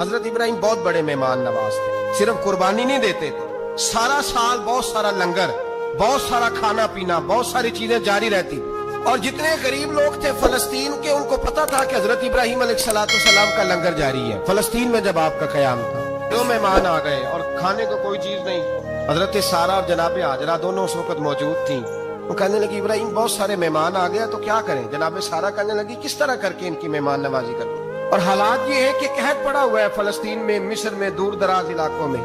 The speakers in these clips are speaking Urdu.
حضرت ابراہیم بہت بڑے مہمان نواز تھے، صرف قربانی نہیں دیتے تھے، سارا سال بہت سارا لنگر، بہت سارا کھانا پینا، بہت ساری چیزیں جاری رہتی، اور جتنے غریب لوگ تھے فلسطین کے ان کو پتا تھا کہ حضرت ابراہیم علیہ السلام کا لنگر جاری ہے۔ فلسطین میں جب آپ کا قیام تھا، دو مہمان آ گئے اور کھانے کو کوئی چیز نہیں، حضرت سارا اور جناب ہاجرہ دونوں اس وقت موجود تھیں۔ وہ کہنے لگی ابراہیم بہت سارے مہمان آ گئے تو کیا کریں؟ جناب سارا کہنے لگی کس طرح کر کے ان کی مہمان نوازی کریں؟ اور حالات یہ ہے کہ قحط پڑا ہوا ہے فلسطین میں، مصر میں، دور دراز علاقوں میں۔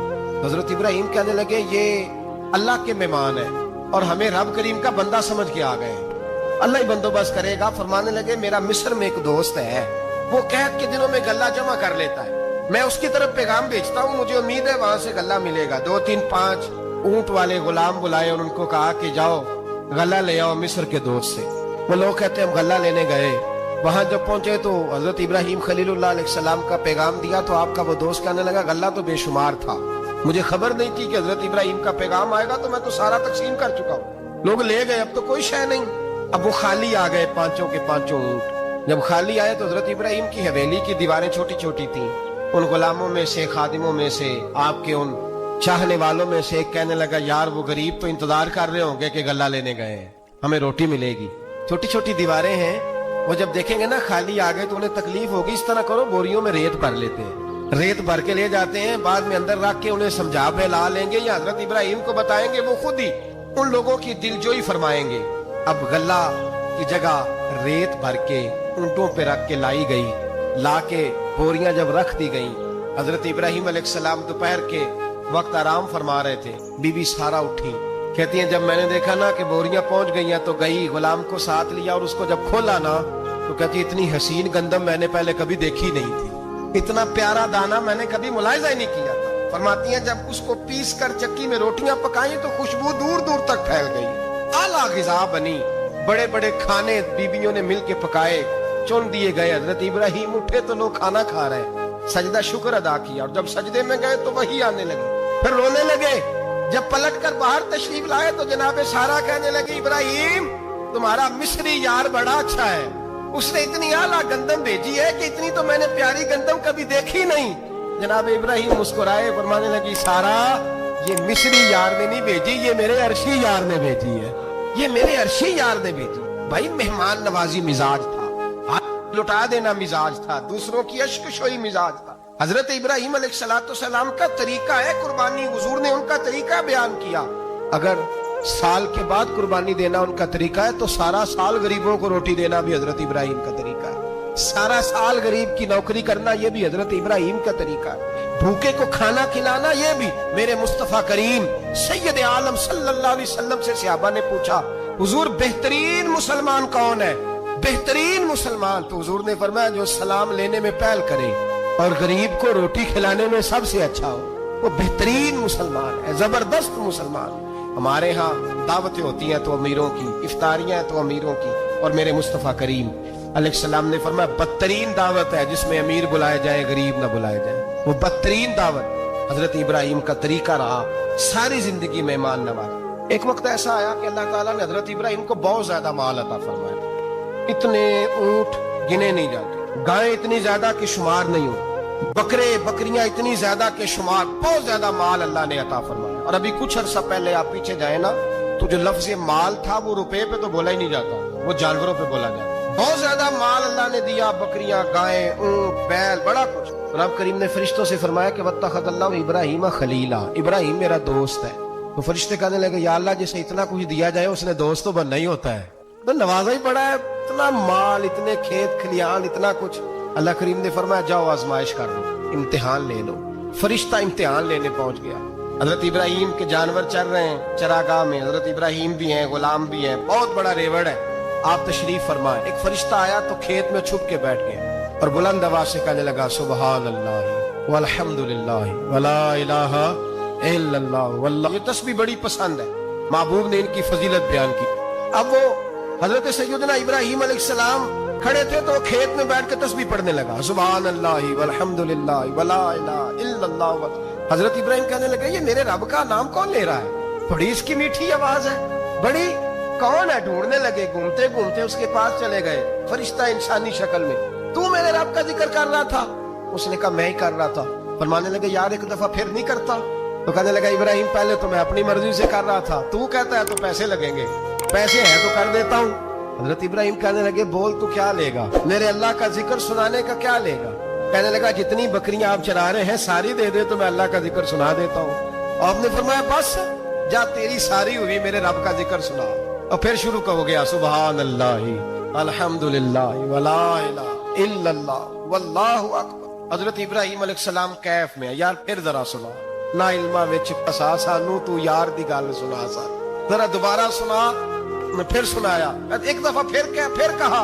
حضرت ابراہیم کہنے لگے یہ اللہ کے مہمان ہیں اور ہمیں رب کریم کا بندہ سمجھ کے آ گئے ہیں، اللہ ہی بندوبست کرے گا۔ فرمانے لگے میرا مصر میں ایک دوست ہے، وہ قحط کے دنوں میں غلہ جمع کر لیتا ہے، میں اس کی طرف پیغام بھیجتا ہوں، مجھے امید ہے وہاں سے غلہ ملے گا۔ 2 3 5 اونٹ والے غلام بلائے اور ان کو کہا کہ جاؤ غلہ لے آؤ مصر کے دوست سے۔ وہ لوگ کہتے ہیں ہم غلہ لینے گئے، وہاں جب پہنچے تو حضرت ابراہیم خلیل اللہ علیہ السلام کا پیغام دیا تو آپ کا وہ دوست کہنے لگا غلہ تو بے شمار تھا، مجھے خبر نہیں تھی کہ حضرت ابراہیم کا پیغام آئے گا، تو میں تو سارا تقسیم کر چکا ہوں۔ لوگ لے گئے، اب تو کوئی شے نہیں، اب وہ خالی آ گئے، 5 کے 5 اونٹ۔ جب خالی آئے تو حضرت ابراہیم کی حویلی کی دیواریں چھوٹی چھوٹی تھیں، ان غلاموں میں سے، خادموں میں سے، آپ کے ان چاہنے والوں میں سے ایک کہنے لگا یار وہ غریب تو انتظار کر رہے ہوں گے کہ غلہ لینے گئے ہیں، ہمیں روٹی ملے گی۔ چھوٹی چھوٹی دیواریں ہیں، وہ جب دیکھیں گے نا خالی آ گئے تو انہیں تکلیف ہوگی، اس طرح کرو بوریوں میں ریت بھر لیتے ہیں، ریت بھر کے لے جاتے ہیں، بعد میں اندر رکھ کے انہیں سمجھا بہلا لیں گے یا حضرت ابراہیم کو بتائیں گے، وہ خود ہی ان لوگوں کی دلجوئی فرمائیں گے۔ اب غلہ کی جگہ ریت بھر کے اونٹوں پہ رکھ کے لائی گئی، لا کے بوریاں جب رکھ دی گئیں، حضرت ابراہیم علیہ السلام دوپہر کے وقت آرام فرما رہے تھے، بی بی سارا اٹھی، کہتی ہیں جب میں نے دیکھا نا کہ بوریاں پہنچ گئی ہیں تو گئی، غلام کو ساتھ لیا اور اس کو جب کھولا نا تو کہتی اتنی حسین گندم میں نے پہلے کبھی دیکھی نہیں تھی، اتنا پیارا دانا میں نے کبھی ملاحظہ ہی نہیں کیا تھا۔ فرماتی ہیں جب اس کو پیس کر چکی میں روٹیاں پکائیں تو خوشبو دور دور تک پھیل گئی، اعلیٰ غذا بنی، بڑے بڑے کھانے بیویوں نے مل کے پکائے، چن دیے گئے۔ حضرت ابراہیم اٹھے تو لوگ کھانا کھا رہے ہیں، سجدہ شکر ادا کیا، اور جب سجدے میں گئے تو وہی آنے لگی، پھر رونے لگے۔ جب پلٹ کر باہر تشریف لائے تو جناب سارا کہنے لگی ابراہیم تمہارا مصری یار بڑا اچھا ہے، اس نے اتنی اعلیٰ گندم بھیجی ہے کہ اتنی تو میں نے پیاری گندم کبھی دیکھی نہیں۔ جناب ابراہیم مسکرائے، فرمانے لگی سارا یہ مصری یار نے نہیں بھیجی، یہ میرے عرشی یار نے بھیجی ہے، یہ میرے عرشی یار نے بھیجی۔ بھائی مہمان نوازی مزاج تھا، ہاتھ لٹا دینا مزاج تھا، دوسروں کی اشک شوئی مزاج تھا۔ حضرت ابراہیم علیہ السلام کا طریقہ ہے قربانی، حضور نے ان کا طریقہ بیان کیا۔ اگر سال کے بعد قربانی دینا ان کا طریقہ ہے تو سارا سال غریبوں کو روٹی دینا بھی حضرت ابراہیم کا طریقہ ہے، سارا سال غریب کی نوکری کرنا یہ بھی حضرت ابراہیم کا طریقہ ہے، بھوکے کو کھانا کھلانا یہ بھی۔ میرے مصطفیٰ کریم سید عالم صلی اللہ علیہ وسلم سے صحابہ نے پوچھا حضور بہترین مسلمان کون ہے؟ بہترین مسلمان تو حضور نے فرمایا جو سلام لینے میں پہل کرے اور غریب کو روٹی کھلانے میں سب سے اچھا ہو، وہ بہترین مسلمان ہے، زبردست مسلمان۔ ہمارے ہاں دعوتیں ہوتی ہیں تو امیروں کی، افطاریاں تو امیروں کی، اور میرے مصطفیٰ کریم علیہ السلام نے فرمایا بدترین دعوت ہے جس میں امیر بلائے جائے غریب نہ بلائے جائے، وہ بدترین دعوت۔ حضرت ابراہیم کا طریقہ رہا ساری زندگی مہمان نواز۔ ایک وقت ایسا آیا کہ اللہ تعالیٰ نے حضرت ابراہیم کو بہت زیادہ مال عطا فرمایا، اتنے اونٹ گنے نہیں جاتے، گائیں اتنی زیادہ کہ شمار نہیں ہو، بکرے بکریاں اتنی زیادہ کہ شمار، بہت زیادہ مال اللہ نے عطا فرمایا۔ اور ابھی کچھ عرصہ پہلے آپ پیچھے جائیں نا تو جو لفظ مال تھا وہ روپے پہ تو بولا ہی نہیں جاتا، وہ جانوروں پہ بولا جاتا۔ بہت زیادہ مال اللہ نے دیا، بکریاں، گائیں، اونٹ، بیل، بڑا کچھ۔ رب کریم نے فرشتوں سے فرمایا کہ واتخذ اللہ ابراہیم خلیلا، ابراہیم میرا دوست ہے۔ تو فرشتے کہنے لگے یا اللہ جسے اتنا کچھ دیا جائے اس نے دوست تو بننا ہی ہوتا ہے، تو نوازا ہی پڑا ہے، اتنا مال، اتنے کھیت کھلیان، اتنا کچھ۔ اللہ کریم نے فرمایا جاؤ آزمائش کر لو، امتحان لے لو۔ فرشتہ امتحان لینے پہنچ گیا۔ حضرت ابراہیم کے جانور چر رہے ہیں چراگاہ میں، حضرت ابراہیم بھی ہیں، غلام بھی ہیں، بہت بڑا ریوڑ ہے۔ آپ تشریف فرمائیں۔ ایک فرشتہ آیا تو کھیت میں چھپ کے بیٹھ گیا اور بلند آواز سے کہنے لگا سبحان اللہ والحمد للہ ولا الہ الا اللہ واللہ۔ یہ تسبیح بڑی پسند ہے، محبوب نے ان کی فضیلت بیان کی۔ اب وہ حضرت سیدنا ابراہیم علیہ السلام کھڑے تھے تو وہ کھیت میں بیٹھ کے تسبیح پڑھنے لگا سبحان اللہ والحمد للہ ولا الہ الا اللہ۔ حضرت ابراہیم کہنے لگے یہ میرے رب کا نام کون لے رہا ہے؟ بڑی اس کی میٹھی آواز ہے، بڑی، کون ہے؟ ڈھونڈنے لگے، گھومتے گھومتے اس کے پاس چلے گئے، فرشتہ انسانی شکل میں، تو میرے رب کا ذکر کر رہا تھا؟ اس نے کہا میں ہی کر رہا تھا. فرمانے لگے یار ایک دفعہ پھر نہیں کرتا. تو کہنے لگا ابراہیم پہلے تو میں اپنی مرضی سے کر رہا تھا, تو کہتا ہے تو پیسے لگیں گے, پیسے ہیں تو کر دیتا ہوں. حضرت ابراہیم کہنے لگے بول تو کیا لے گا, میرے اللہ کا ذکر سنانے کا کیا لے گا. کہنے لگا جتنی بکریاں آپ چرا رہے ہیں ساری دے دے تو میں اللہ کا ذکر سنا دیتا ہوں. آپ نے فرمایا بس جا تیری ساری ہوئی میرے رب کا ذکر سنا. اور پھر شروع ہو گیا سبحان اللہ الحمدللہ ولا الہ الا اللہ واللہ اکبر. حضرت ابراہیم علیہ السلام کیف میں یار پھر ذرا سنا, نا علمہ وچ پسا سانو تو یار دی گل سنا سا, ذرا دوبارہ سنا. میں پھر سنایا, ایک دفعہ پھر کہا.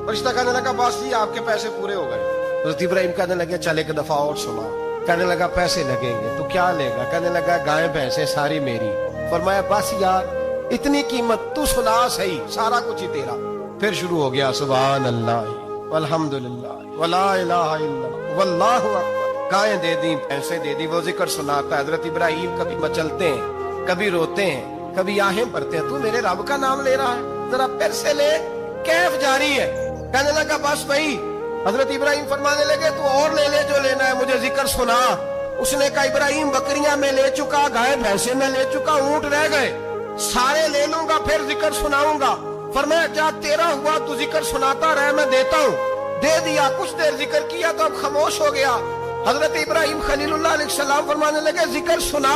فرشتہ کہنے لگا بس جی آپ کے پیسے پورے ہو گئے. حضرت ابراہیم کہنے لگے چل ایک دفعہ اور سنا. کہنے لگا پیسے لگیں گے, تو کیا لے گا. کہنے لگا گائے بھینسیں ساری میری. فرمایا بس یار اتنی قیمت, تو سنا صحیح, سارا کچھ ہی تیرا. پھر شروع ہو گیا سبحان اللہ والحمدللہ ولا الہ الا اللہ واللہ اکبر. گائیں دے دی, پیسے دے دی, وہ ذکر سناتا. حضرت ابراہیم کبھی مچلتے ہیں, کبھی روتے ہیں, کبھی آہیں بھرتے ہیں. تو میرے رب کا نام لے رہا ہے, ذرا پھر سے لے. کیف جاری ہے. کہنے لگا بس بھائی. حضرت ابراہیم فرمانے لگے تو اور لے لے جو لینا ہے, مجھے ذکر سنا. اس نے کہا ابراہیم بکریاں میں لے چکا, گائے بھینسیں میں لے چکا, اونٹ رہ گئے, سارے لے لوں گا پھر ذکر سناؤں گا. فرمایا جا تیرا ہوا تو ذکر سناتا رہ, میں دیتا ہوں. دے دیا, کچھ دیر ذکر کیا تو اب خاموش ہو گیا. حضرت ابراہیم خلیل اللہ علیہ السلام فرمانے لگے ذکر سنا.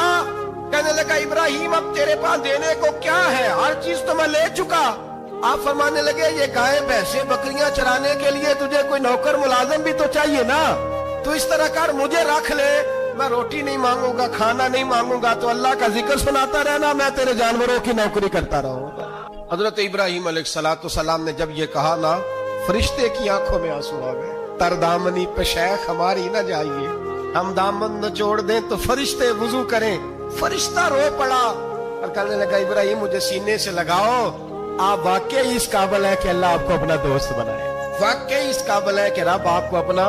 کہنے لگا ابراہیم اب تیرے پاس دینے کو کیا ہے, ہر چیز تو میں لے چکا. آپ فرمانے لگے یہ گائے بھینسیں بکریاں چرانے کے لیے تجھے کوئی نوکر ملازم بھی تو چاہیے نا. تو اس طرح کر مجھے رکھ لے, میں روٹی نہیں مانگوں گا, کھانا نہیں مانگوں گا, تو اللہ کا ذکر سناتا رہنا, میں تیرے جانوروں کی نوکری کرتا رہوں گا. حضرت ابراہیم علیہ السلام نے جب یہ کہا نا, فرشتے کی آنکھوں میں آنسو آ گئے. تر دامنی پہ شیخ ہماری نہ جائیے, ہم دامن نہ چھوڑ دیں تو فرشتے وضو کریں. فرشتہ رو پڑا اور کہنے لگا ابراہیم مجھے سینے سے لگاؤ, آپ واقعی اس قابل ہے کہ اللہ آپ کو اپنا دوست بنائے, واقعی اس قابل ہے کہ رب آپ کو اپنا.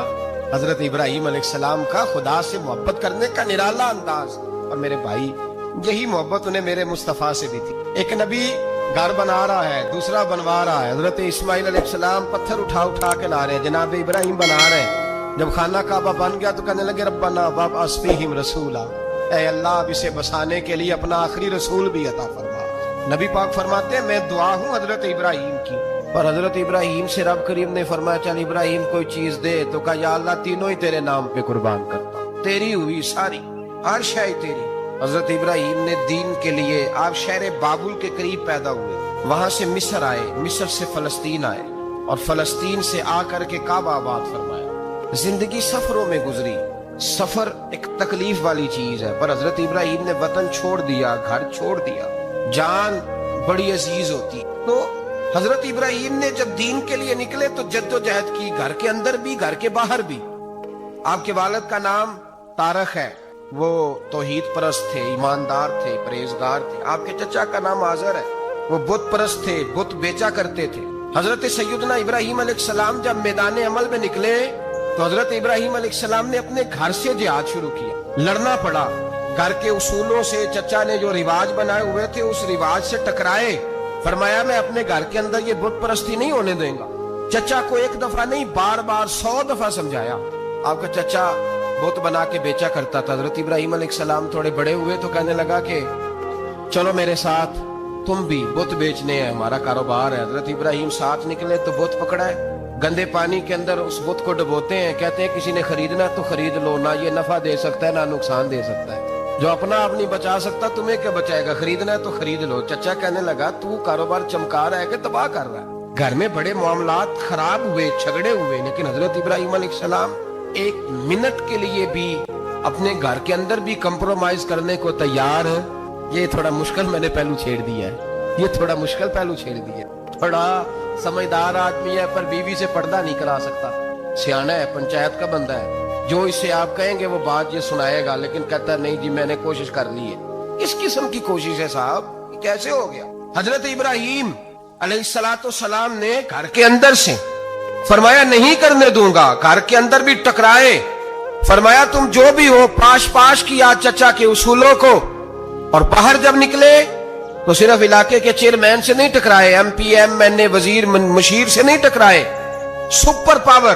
حضرت ابراہیم علیہ السلام کا خدا سے محبت کرنے کا نرالا انداز. اور میرے بھائی یہی محبت انہیں میرے مصطفیٰ سے بھی تھی. ایک نبی گھر بنا رہا ہے, دوسرا بنوا رہا ہے. حضرت اسماعیل علیہ السلام پتھر اٹھا کے لا رہے ہیں, جناب ابراہیم بنا رہے ہیں. جب خانہ کعبہ بن گیا تو کہنے لگے ربنا وابعث فیہم رسولا, اے اللہ اب اسے بسانے کے لیے اپنا آخری رسول بھی عطا فرما. نبی پاک فرماتے ہیں میں دعا ہوں حضرت ابراہیم کی. اور حضرت ابراہیم سے رب کریم نے فرمایا چل ابراہیم کوئی چیز دے. تو کہا یا اللہ تینوں ہی تیرے نام پہ قربان کرتا ہوں, تیری ہوئی ساری, ہر شے تیری. حضرت ابراہیم نے دین کے لیے, آپ شہر بابل کے قریب پیدا ہوئے, وہاں سے مصر آئے, مصر سے فلسطین آئے, اور فلسطین سے آ کر کے کعبہ آباد فرمایا. زندگی سفروں میں گزری. سفر ایک تکلیف والی چیز ہے, پر حضرت ابراہیم نے وطن چھوڑ دیا, گھر چھوڑ دیا. جان بڑی عزیز ہوتی. تو حضرت ابراہیم نے جب دین کے لیے نکلے تو جد و جہد کی, گھر کے اندر بھی گھر کے باہر بھی. آپ کے والد کا نام طارق ہے, وہ توحید پرست تھے, ایماندار تھے, پرہیزگار تھے. آپ کے چچا کا نام آزر ہے, وہ بت پرست تھے, بت بیچا کرتے تھے. حضرت سیدنا ابراہیم علیہ السلام جب میدان عمل میں نکلے تو حضرت ابراہیم علیہ السلام نے اپنے گھر سے جہاد شروع کیا. لڑنا پڑا, گھر کے اصولوں سے. چچا نے جو رواج بنائے ہوئے تھے اس رواج سے ٹکرائے. فرمایا میں اپنے گھر کے اندر یہ بت پرستی نہیں ہونے دیں گا. چچا کو ایک دفعہ نہیں بار 100 دفعہ سمجھایا. آپ کا چچا بت بنا کے بیچا کرتا تھا. حضرت ابراہیم علیہ السلام تھوڑے بڑے ہوئے تو کہنے لگا کہ چلو میرے ساتھ, تم بھی بت بیچنے ہیں, ہمارا کاروبار ہے. حضرت ابراہیم ساتھ نکلے تو بت پکڑا ہے, گندے پانی کے اندر اس بت کو ڈبوتے ہیں. کہتے ہیں کسی نے خریدنا تو خرید لو, نہ یہ نفع دے سکتا ہے نہ نقصان دے سکتا ہے. جو اپنا آپ نہیں بچا سکتا تمہیں کیا بچائے گا, خریدنا ہے تو خرید لو. چچا کہنے لگا تو کاروبار چمکا رہا ہے کہ تباہ کر رہا ہے. گھر میں بڑے معاملات خراب ہوئے, جھگڑے ہوئے, لیکن حضرت ابراہیم علیہ السلام ایک منٹ کے لیے بھی اپنے گھر کے اندر بھی کمپرومائز کرنے کو تیار. یہ تھوڑا مشکل میں نے پہلو چھیڑ دیا ہے, یہ تھوڑا مشکل پہلو چھیڑ دیا. تھوڑا سمجھدار آدمی ہے پر بیوی سے پردہ نہیں کرا سکتا. سیانا ہے, پنچایت کا بندہ ہے, جو اسے آپ کہیں گے وہ بات یہ سنائے گا, لیکن کہتا ہے نہیں جی میں نے کوشش کر لی ہے. اس قسم کی کوشش ہے صاحب, کیسے ہو گیا. حضرت ابراہیم علیہ السلام نے گھر کے اندر سے فرمایا نہیں کرنے دوں گا. گھر کے اندر بھی ٹکرائے. فرمایا تم جو بھی ہو پاش کیا چچا کے اصولوں کو. اور باہر جب نکلے تو صرف علاقے کے چیئرمین سے نہیں ٹکرائے, ایم پی ایم این اے وزیر مشیر سے نہیں ٹکرائے, سپر پاور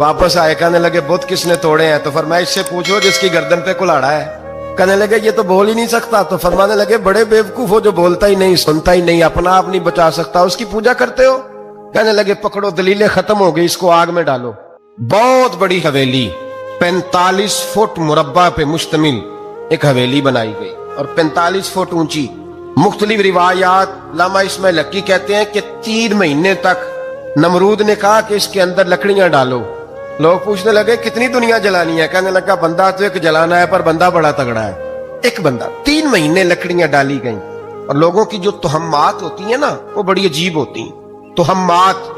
واپس آئے, کہنے لگے بت کس نے توڑے ہیں؟ تو فرمایا اس سے پوچھو جس کی گردن پہ کلاڑا ہے. کہنے لگے یہ تو بول ہی نہیں سکتا. تو فرمانے لگے بڑے بیوقوف ہو, جو بولتا ہی نہیں, سنتا ہی نہیں, اپنا آپ نہیں بچا سکتا, اس کی پوجا کرتے ہو. کہنے لگے پکڑو, دلیلیں ختم ہو گئی, اس کو آگ میں ڈالو. بہت بڑی حویلی 45 فٹ مربع پہ مشتمل ایک حویلی بنائی گئی اور 45 فٹ اونچی. مختلف روایات, علامہ اسماعیل حقی کہتے ہیں کہ 3 مہینے تک نمرود نے کہا کہ اس کے اندر لکڑیاں ڈالو. لوگ پوچھنے لگے کتنی دنیا جلانی ہے؟ کہنے لگا بندہ تو ایک جلانا ہے, پر بندہ بڑا تگڑا ہے, ایک بندہ. 3 مہینے لکڑیاں ڈالی گئیں. اور لوگوں کی جو تہمات ہوتی ہیں نا, وہ بڑی عجیب ہوتی ہیں. تہمات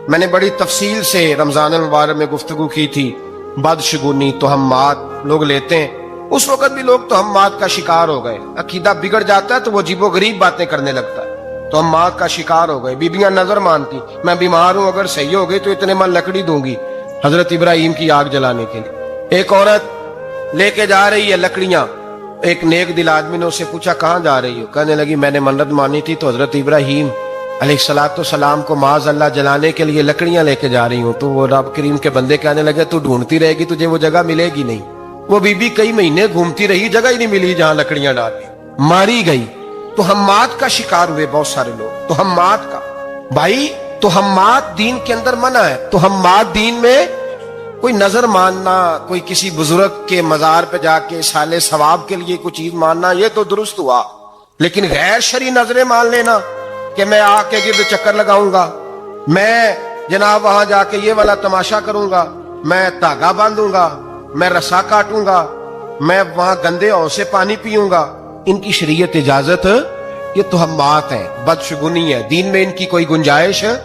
میں نے بڑی تفصیل سے رمضان المبارک میں گفتگو کی تھی. بدشگونی, تہمات لوگ لیتے ہیں. اس وقت بھی لوگ تہمات کا شکار ہو گئے. عقیدہ بگڑ جاتا ہے تو وہ عجیب و غریب باتیں کرنے لگتا ہے. تہمات کا شکار ہو گئے. بیبیاں نظر مانتی, میں بیمار ہوں, اگر صحیح ہو گئی تو اتنے من لکڑی دوں گی حضرت ابراہیم کی آگ جلانے کے لیے. ایک عورت لے کے جا رہی ہے لکڑیاں. ایک نیک دل آدمی نے اسے پوچھا کہاں جا رہی ہو؟ کہنے لگی میں نے منت مانی تھی تو حضرت ابراہیم علیہ الصلوۃ والسلام کو معاذ اللہ جلانے کے لیے لکڑیاں لے کے جا رہی ہوں. تو وہ رب کریم کے بندے کہنے لگے تو ڈھونڈتی رہے گی, تجھے وہ جگہ ملے گی نہیں. وہ بی بی کئی مہینے گھومتی رہی, جگہ ہی نہیں ملی جہاں لکڑیاں ڈالی, ماری گئی. تہمات کا شکار ہوئے بہت سارے لوگ. تہمات کا بھائی, تہمات دین کے اندر منع ہے. تہمات دین میں کوئی نظر ماننا, کوئی کسی بزرگ کے مزار پہ جا کے سالے ثواب کے لیے کوئی چیز ماننا, یہ تو درست ہوا. لیکن غیر شرعی نظریں مان لینا کہ میں آ کے گرد چکر لگاؤں گا, میں جناب وہاں جا کے یہ والا تماشا کروں گا, میں دھاگا باندھوں گا, میں رسا کاٹوں گا, میں وہاں گندے آؤں سے پانی پیوں گا, ان کی شریعت اجازت, یہ تہمات ہیں, بدشگونی ہے. دین میں ان کی کوئی گنجائش ہے؟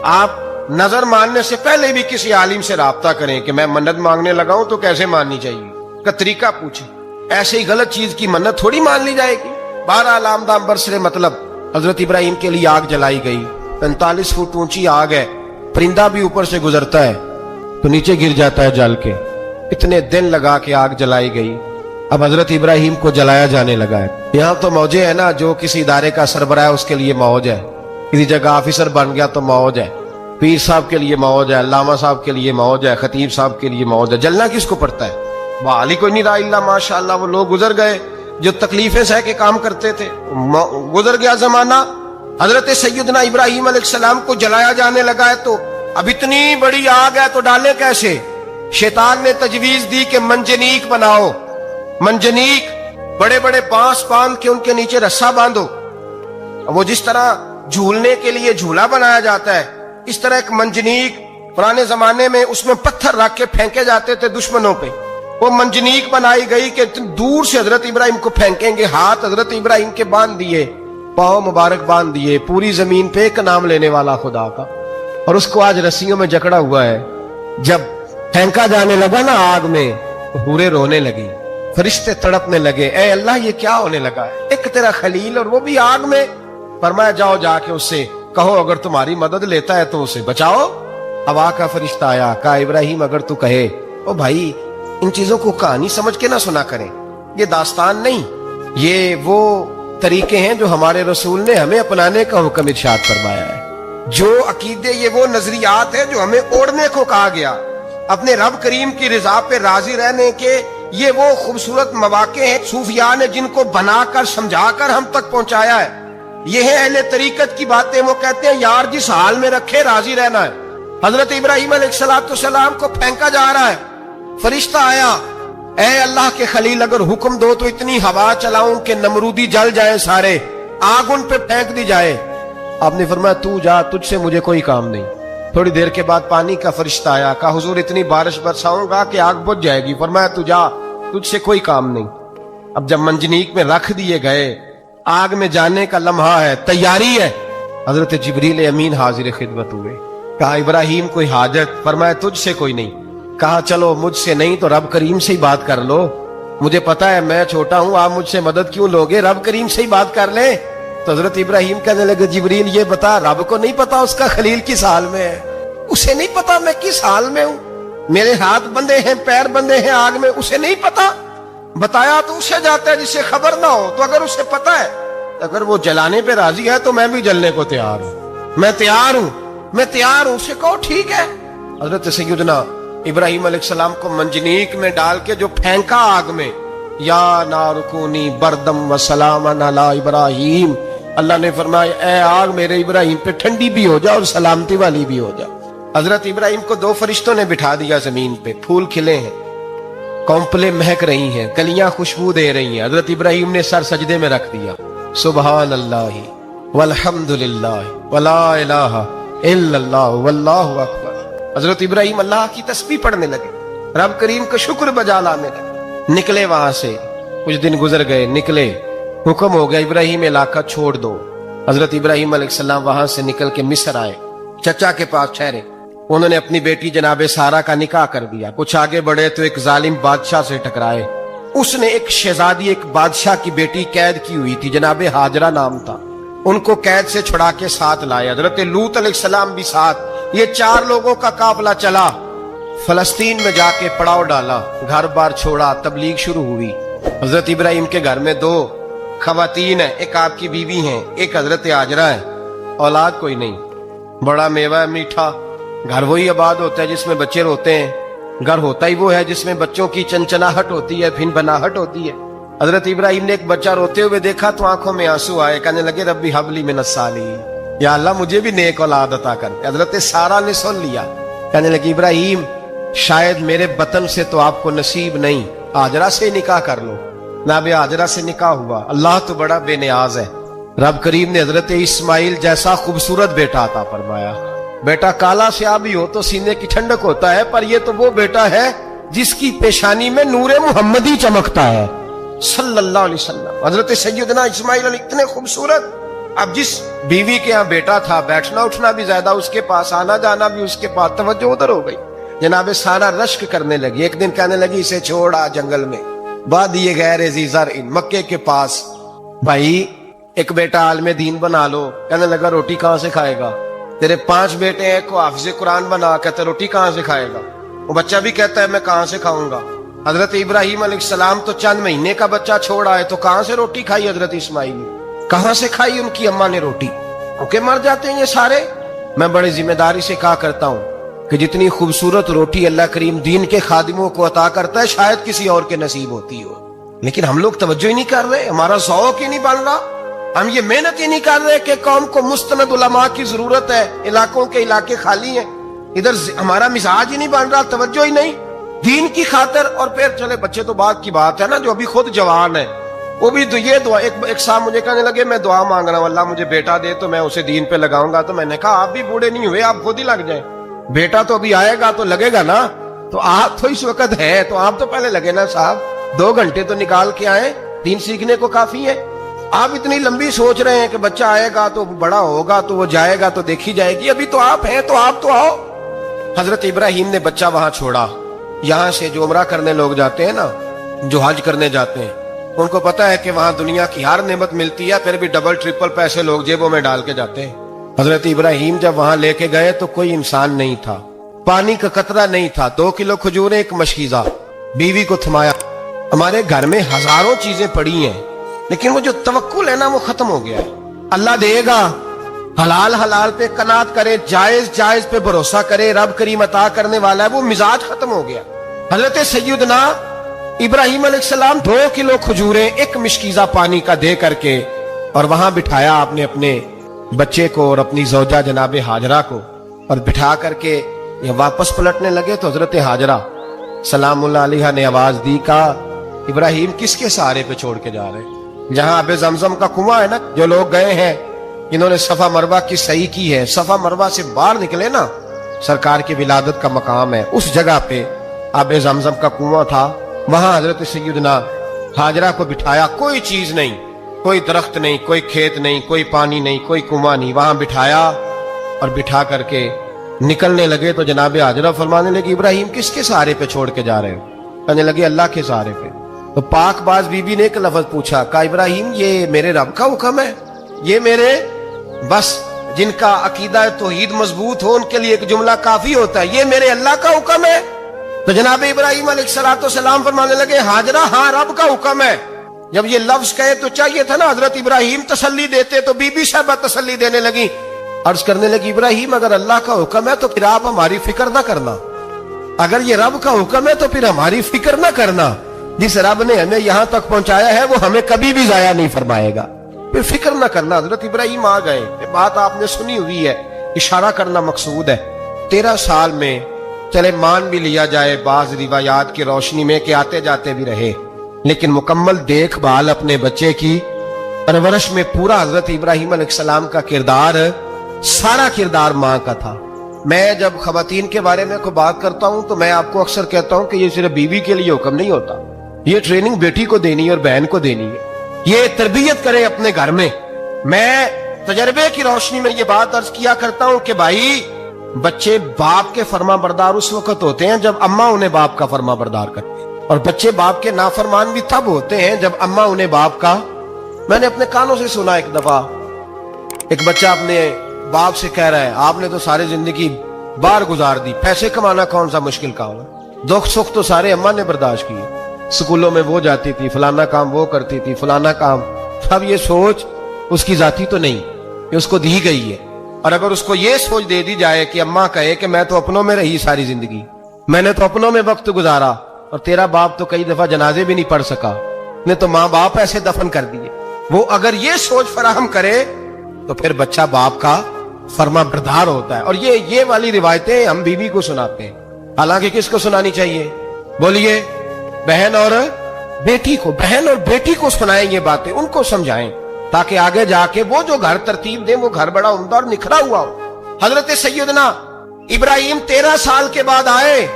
آپ نظر ماننے سے پہلے بھی کسی عالم سے رابطہ کریں کہ میں منت مانگنے لگا ہوں تو کیسے ماننی چاہیے, کا طریقہ پوچھیں. ایسے ہی غلط چیز کی منت تھوڑی مان لی جائے گی. بہرحال آمدہ برسر مطلب حضرت ابراہیم کے لیے آگ جلائی گئی. 45 فٹ اونچی آگ ہے, پرندہ بھی اوپر سے گزرتا ہے تو نیچے گر جاتا ہے جل کے. اتنے دن لگا کے آگ جلائی گئی. اب حضرت ابراہیم کو جلایا جانے لگا ہے. یہاں تو موجیں ہے نا, جو کسی ادارے کا سربراہ ہے اس کے لیے موج ہے, کسی جگہ آفیسر بن گیا تو موج ہے, پیر صاحب کے لیے موج ہے, علامہ صاحب کے لیے موج ہے, خطیب صاحب کے لیے موج ہے. جلنا کس کو پڑتا ہے؟ بحالی کوئی نہیں رہا الا ماشاءاللہ. وہ لوگ گزر گئے جو تکلیفیں سہ کے کام کرتے تھے, گزر گیا زمانہ. حضرت سیدنا ابراہیم علیہ السلام کو جلایا جانے لگا ہے تو اب اتنی بڑی آگ ہے تو ڈالے کیسے؟ شیطان نے تجویز دی کہ منجنیق بناؤ. منجنیق, بڑے بڑے بانس باندھ کے ان کے نیچے رسا باندھو. وہ جس طرح جھولنے کے لیے جھولا بنایا جاتا ہے, اس طرح ایک منجنیق پرانے زمانے میں اس میں پتھر رکھ کے پھینکے جاتے تھے دشمنوں پہ. وہ منجنیق بنائی گئی کہ دور سے حضرت ابراہیم کو پھینکیں گے. ہاتھ حضرت ابراہیم کے باندھ دیے, پاؤں مبارک باندھ دیے, پوری زمین پہ ایک نام لینے والا خدا کا. اور اس کو آج رسیوں میں جکڑا ہوا ہے. جب پھینکا جانے لگا نا آگ میں, حوریں رونے لگی, فرشتے تڑپنے لگے, اے اللہ یہ کیا ہونے لگا ہے؟ ایک تیرا خلیل اور وہ بھی آگ میں. فرمایا جاؤ جا کے اس سے کہو اگر تمہاری مدد لیتا ہے تو اسے بچاؤ. ہوا کا فرشتہ آیا, کہا ابراہیم اگر تو کہے. او بھائی, ان چیزوں کو کہانی سمجھ کے نہ سنا کریں, یہ داستان نہیں, یہ وہ طریقے ہیں جو ہمارے رسول نے ہمیں اپنانے کا حکم ارشاد فرمایا ہے. جو عقیدے, یہ وہ نظریات ہیں جو ہمیں اوڑھنے کو کہا گیا. اپنے رب کریم کی رضا پہ راضی رہنے کے یہ وہ خوبصورت مواقع ہیں صوفیاء نے جن کو بنا کر سمجھا کر ہم تک پہنچایا ہے. یہ ہے اہل طریقت کی باتیں. وہ کہتے ہیں یار جس حال میں رکھے راضی رہنا ہے. حضرت ابراہیم علیہ السلام کو پھینکا جا رہا ہے, فرشتہ آیا, اے اللہ کے خلیل اگر حکم دو تو اتنی ہوا چلاؤں کہ نمرودی جل جائیں سارے, آگ ان پہ پھینک دی جائے. آپ نے فرمایا تو جا, تجھ سے مجھے کوئی کام نہیں. تھوڑی دیر کے بعد پانی کا فرشتہ آیا, کہا حضور اتنی بارش برساؤں گا کہ آگ بجھ جائے گی. فرمایا تو جا, تجھ سے کوئی کام نہیں. اب جب منجنیق میں رکھ دیے گئے, آگ میں جانے کا لمحہ ہے, تیاری ہے, حضرت جبریل امین حاضر خدمت ہوئے. کہا ابراہیم کوئی حاجت؟ فرمایا تجھ سے کوئی نہیں. کہا چلو مجھ سے نہیں تو رب کریم سے ہی بات کر لو, مجھے پتا ہے میں چھوٹا ہوں, آپ مجھ سے مدد کیوں لوگے, رب کریم سے ہی بات کر لیں. تو حضرت ابراہیم کہنے لگے جبریل یہ بتا, رب کو نہیں پتا اس کا خلیل کس حال میں ہے, اسے نہیں پتا میں کس حال میں ہوں, میرے ہاتھ بندے ہیں, پیر بندے ہیں آگ میں, اسے نہیں پتا. بتایا تو اسے جاتا ہے جس سے خبر نہ ہو. تو اگر اسے پتا ہے, اگر وہ جلانے پہ راضی ہے تو میں بھی جلنے کو تیار ہوں, میں تیار ہوں, میں تیار ہوں. اسے کہو ٹھیک ہے. حضرت سیدنا ابراہیم علیہ السلام کو منجنیق میں ڈال کے جو پھینکا آگ میں، یا نار کونی بردم و سلامن علی ابراہیم، اللہ نے فرمایا اے آگ میرے ابراہیم پہ ٹھنڈی بھی ہو جا اور سلامتی والی بھی ہو جا۔ حضرت ابراہیم کو دو فرشتوں نے بٹھا دیا زمین پہ، پھول کھلے ہیں، کونپلیں مہک رہی ہیں، کلیاں خوشبو دے رہی ہیں۔ حضرت ابراہیم نے سر سجدے میں رکھ دیا، سبحان اللہ والحمد للہ ولا الہ الا اللہ واللہ اکبر۔ حضرت ابراہیم اللہ کی تسبیح پڑھنے لگے، رب کریم کا شکر بجا لانے لگے۔ نکلے وہاں سے، کچھ دن گزر گئے، نکلے، حکم ہو گیا ابراہیم علاقہ چھوڑ دو۔ حضرت ابراہیم علیہ السلام وہاں سے نکل کے مصر آئے، چچا کے پاس ٹھہرے۔ انہوں نے اپنی بیٹی جناب سارہ کا نکاح کر دیا۔ کچھ آگے بڑھے تو ایک ظالم بادشاہ سے ٹکرائے، اس نے ایک شہزادی، ایک بادشاہ کی بیٹی قید کی ہوئی تھی، جناب ہاجرہ نام تھا، ان کو قید سے چھڑا کے ساتھ لائے۔ حضرت لوط علیہ السلام بھی ساتھ، یہ 4 لوگوں کا قافلہ چلا، فلسطین میں جا کے پڑاؤ ڈالا، گھر بار چھوڑا، تبلیغ شروع ہوئی۔ حضرت ابراہیم کے گھر میں 2 خواتین ہیں، ایک آپ کی بیوی ہیں، ایک حضرت ہاجرہ ہے، اولاد کوئی نہیں، بڑا میوہ ہے میٹھا۔ گھر وہی آباد ہوتا ہے جس میں بچے روتے ہیں، گھر ہوتا ہی وہ ہے جس میں بچوں کی چنچناہٹ ہوتی ہے، پھن بناہٹ ہوتی ہے۔ حضرت ابراہیم نے ایک بچہ روتے ہوئے دیکھا تو آنکھوں میں آنسو آئے، کہنے لگے ربی حب لی من الصالحین، یا اللہ مجھے بھی نیک اولاد عطا کر۔ حضرت سارہ نے سن لیا، کہنے لگی ابراہیم شاید میرے بطن سے تو آپ کو نصیب نہیں، ہاجرہ سے نکاح کر لو۔ جناب ہاجرہ سے نکاح ہوا۔ اللہ تو بڑا بے نیاز ہے، رب کریم نے حضرت اسماعیل جیسا خوبصورت بیٹا عطا فرمایا۔ بیٹا کالا سیاہ بھی ہو تو سینے کی ٹھنڈک ہوتا ہے، پر یہ تو وہ بیٹا ہے جس کی پیشانی میں نور محمدی چمکتا ہے صلی اللہ علیہ وسلم۔ حضرت سیدنا اسماعیل علیہ اتنے خوبصورت۔ اب جس بیوی کے ہاں بیٹا تھا، بیٹھنا اٹھنا بھی زیادہ اس کے پاس، آنا جانا بھی اس کے پاس، توجہ ادھر ہو گئی۔ جناب سارہ رشک کرنے لگی، ایک دن کہنے لگی اسے چھوڑا جنگل میں، وادی غیر ذی زرع مکے کے پاس، بھائی ایک بیٹا عالم دین بنا لو۔ کہنے لگا روٹی کہاں سے کھائے گا؟ تیرے 5 بیٹے ہیں، کو حافظ قرآن بنا، کہتے روٹی کہاں سے کھائے گا؟ وہ بچہ بھی کہتا ہے میں کہاں سے کھاؤں گا۔ حضرت ابراہیم علیہ السلام تو چند مہینے کا بچہ چھوڑ آئے، تو کہاں سے روٹی کھائی حضرت اسماعیل نے؟ کہاں سے کھائی ان کی اماں نے روٹی؟ اوکے مر جاتے ہیں یہ سارے۔ میں بڑی ذمہ داری سے کہا کرتا ہوں کہ جتنی خوبصورت روٹی اللہ کریم دین کے خادموں کو عطا کرتا ہے شاید کسی اور کے نصیب ہوتی ہو، لیکن ہم لوگ توجہ ہی نہیں کر رہے، ہمارا ذوق ہی نہیں بن رہا، ہم یہ محنت ہی نہیں کر رہے کہ قوم کو مستند علماء کی ضرورت ہے، علاقوں کے علاقے خالی ہیں، ادھر ہمارا مزاج ہی نہیں بن رہا، توجہ ہی نہیں دین کی خاطر۔ اور پھر چلے بچے تو بعد کی بات ہے نا، جو ابھی خود جوان ہے وہ بھی یہ دعا، ایک صاحب مجھے کہنے لگے میں دعا مانگ رہا ہوں اللہ مجھے بیٹا دے تو میں اسے دین پہ لگاؤں گا، تو میں نے کہا آپ بھی بوڑھے نہیں ہوئے، آپ خود ہی لگ جائیں، بیٹا تو ابھی آئے گا تو لگے گا نا، تو آپ تو اس وقت ہے تو آپ تو پہلے لگے نا صاحب، 2 گھنٹے تو نکال کے آئے، دین سیکھنے کو کافی ہے۔ آپ اتنی لمبی سوچ رہے ہیں کہ بچہ آئے گا تو بڑا ہوگا تو وہ جائے گا تو دیکھی جائے گی، ابھی تو آپ ہیں تو آپ تو آؤ۔ حضرت ابراہیم نے بچہ وہاں چھوڑا۔ یہاں سے جو عمرہ کرنے لوگ جاتے ہیں نا، جو حج کرنے جاتے ہیں، ان کو پتا ہے کہ وہاں دنیا کی ہر نعمت ملتی ہے، پھر بھی ڈبل ٹرپل پیسے لوگ جیبوں میں ڈال کے جاتے ہیں۔ حضرت ابراہیم جب وہاں لے کے گئے تو کوئی انسان نہیں تھا، پانی کا قطرہ نہیں تھا، 2 کلو کھجوریں، ایک مشکیزہ، بیوی کو تھمایا۔ ہمارے گھر میں ہزاروں چیزیں پڑی ہیں، لیکن وہ جو توکل ہے نا وہ ختم ہو گیا ہے۔ اللہ دے گا، حلال پہ قناعت کرے، جائز پہ بھروسہ کرے، رب کریم عطا کرنے والا ہے، وہ مزاج ختم ہو گیا۔ حضرت سیدنا ابراہیم علیہ السلام 2 کلو کھجوریں، ایک مشکیزہ پانی کا دے کر کے، اور وہاں بٹھایا آپ نے اپنے بچے کو اور اپنی زوجہ جناب ہاجرہ کو، اور بٹھا کر کے یہ واپس پلٹنے لگے تو حضرت ہاجرہ سلام اللہ علیہ نے آواز دی، کہا ابراہیم کس کے سہارے پہ چھوڑ کے جا رہے ہیں؟ جہاں اب زمزم کا کنواں ہے نا، جو لوگ گئے ہیں انہوں نے صفا مروہ کی صحیح کی ہے، صفا مروہ سے باہر نکلے نا، سرکار کی ولادت کا مقام ہے، اس جگہ پہ آب زمزم کا کنواں تھا، وہاں حضرت سیدنا ہاجرہ کو بٹھایا، کوئی چیز نہیں، کوئی درخت نہیں، کوئی کھیت نہیں، کوئی پانی نہیں، کوئی کنواں نہیں، وہاں بٹھایا اور بٹھا کر کے نکلنے لگے تو جناب ہاجرہ فرمانے لگی ابراہیم کس کے سہارے پہ چھوڑ کے جا رہے ہو؟ کہنے لگے اللہ کے سہارے پہ۔ تو پاک باز بی بی نے ایک لفظ پوچھا، کہا ابراہیم یہ میرے رب کا حکم ہے، یہ میرے بس جن کا عقیدہ توحید مضبوط ہو ان کے لیے ایک جملہ کافی ہوتا ہے، یہ میرے اللہ کا حکم ہے؟ تو جناب ابراہیم علیہ السلام فرمانے لگے ہاجرہ ہاں رب کا حکم ہے۔ جب یہ لفظ کہے تو چاہیے تھا نا حضرت ابراہیم تسلی دیتے، تو بی بی صاحبہ تسلی دینے لگی، عرض کرنے لگی ابراہیم اگر اللہ کا حکم ہے تو پھر آپ ہماری فکر نہ کرنا، اگر یہ رب کا حکم ہے تو پھر ہماری فکر نہ کرنا، جس رب نے ہمیں یہاں تک پہنچایا ہے وہ ہمیں کبھی بھی ضائع نہیں فرمائے گا، پھر فکر نہ کرنا۔ حضرت ابراہیم آ گئے، یہ بات آپ نے سنی ہوئی ہے، اشارہ کرنا مقصود ہے۔ 13 سال میں چلے مان بھی لیا جائے بعض روایات کی روشنی میں کہ آتے جاتے بھی رہے، لیکن مکمل دیکھ بھال اپنے بچے کی پرورش میں پورا حضرت ابراہیم علیہ السلام کا کردار، سارا کردار ماں کا تھا۔ میں جب خواتین کے بارے میں کوئی بات کرتا ہوں تو میں آپ کو اکثر کہتا ہوں کہ یہ صرف بیوی کے لیے حکم نہیں ہوتا، یہ ٹریننگ بیٹی کو دینی ہے اور بہن کو دینی ہے، یہ تربیت کرے اپنے گھر میں۔ میں تجربے کی روشنی میں یہ بات عرض کیا کرتا ہوں کہ بھائی بچے باپ کے فرما بردار اس وقت ہوتے ہیں جب اماں انہیں باپ کا فرما بردار کرتے ہیں، اور بچے باپ کے نافرمان بھی تب ہوتے ہیں جب اماں انہیں باپ کا۔ میں نے اپنے کانوں سے سنا ایک دفعہ ایک بچہ اپنے باپ سے کہہ رہا ہے آپ نے تو ساری زندگی باہر گزار دی، پیسے کمانا کون سا مشکل کام ہے، دکھ سکھ تو سارے اماں نے برداشت کیے، سکولوں میں وہ جاتی تھی، فلانا کام وہ کرتی تھی، فلانا کام۔ اب یہ سوچ اس کی ذاتی تو نہیں، یہ اس کو دی گئی ہے، اور اگر اس کو یہ سوچ دے دی جائے کہ اماں کہے کہ میں تو اپنوں میں رہی ساری زندگی، میں نے تو اپنوں میں وقت گزارا، اور تیرا باپ تو کئی دفعہ جنازے بھی نہیں پڑھ سکا، نے تو ماں باپ ایسے دفن کر دیے، وہ اگر یہ سوچ فراہم کرے تو پھر بچہ باپ کا فرما بردار ہوتا ہے۔ اور یہ والی روایتیں ہم بیوی کو سناتے ہیں، حالانکہ کس کو سنانی چاہیے؟ بولیے، بہن اور بیٹی کو۔ بہن اور بیٹی کو سنائیں یہ باتیں، ان کو سمجھائیں، تاکہ آگے جا کے وہ جو گھر ترتیب دیں وہ گھر بڑا عمدہ اور نکھرا ہوا ہو۔ حضرت سیدنا ابراہیم 13 سال کے بعد آئے،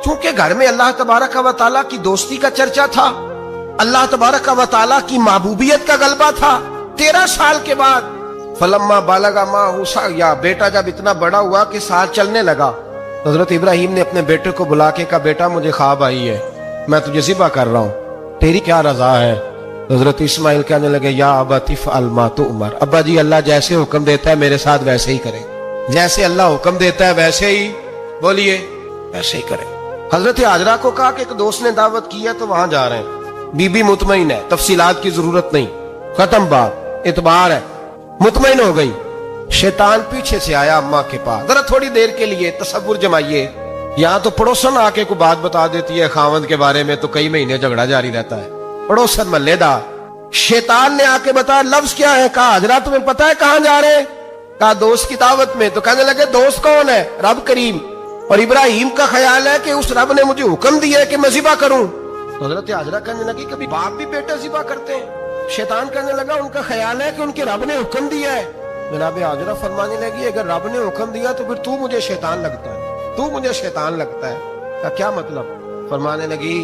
چونکہ گھر میں اللہ تبارک و تعالیٰ کی دوستی کا چرچا تھا، اللہ تبارک و تعالیٰ کی محبوبیت کا غلبہ تھا۔ 13 سال کے بعد فلما بالغ معہ السعی، بیٹا جب اتنا بڑا ہوا کہ ساتھ چلنے لگا، حضرت ابراہیم نے اپنے بیٹے کو بلا کے کہا بیٹا مجھے خواب آئی ہے، میں تجھے ذبح کر رہا ہوں، تیری کیا رضا ہے؟ حضرت اسماعیل کہنے لگے یا ابت افعل ما تؤمر، ابا جی اللہ جیسے حکم دیتا ہے میرے ساتھ ویسے ہی کریں، جیسے اللہ حکم دیتا ہے ویسے ہی، بولیے، ویسے ہی کریں۔ حضرت ہاجرہ کو کہا کہ ایک دوست نے دعوت کی ہے تو وہاں جا رہے ہیں، بی بی مطمئن ہے، تفصیلات کی ضرورت نہیں، ختم بات، اعتبار ہے، مطمئن ہو گئی۔ شیطان پیچھے سے آیا اماں کے پاس، ذرا تھوڑی دیر کے لیے تصور جمائیے، یہاں تو پڑوسن آ کے کوئی بات بتا دیتی ہے خاوند کے بارے میں تو کئی مہینے جھگڑا جاری رہتا ہے، پڑوسن محلے دار۔ شیطان نے آ کے بتایا لفظ کیا ہے؟ کہا حضرات تمہیں پتا ہے کہاں جا رہے ہیں؟ کہا دوست کی دعوت میں۔ تو کہنے لگے دوست کون ہے؟ رب کریم، اور ابراہیم کا خیال ہے کہ اس رب نے مجھے حکم دیا ہے کہ میں ذبح کروں۔ تو حضرت ہاجرہ کہنے لگی کبھی باپ بھی بیٹا ذبح کرتے ہیں؟ شیطان کہنے لگا ان کا خیال ہے کہ ان کے رب نے حکم دیا ہے۔ جناب ہاجرہ فرمانے لگی اگر رب نے حکم دیا تو پھر تو مجھے شیطان لگتا ہے، تو مجھے شیطان لگتا ہے۔ کا کیا مطلب؟ فرمانے لگی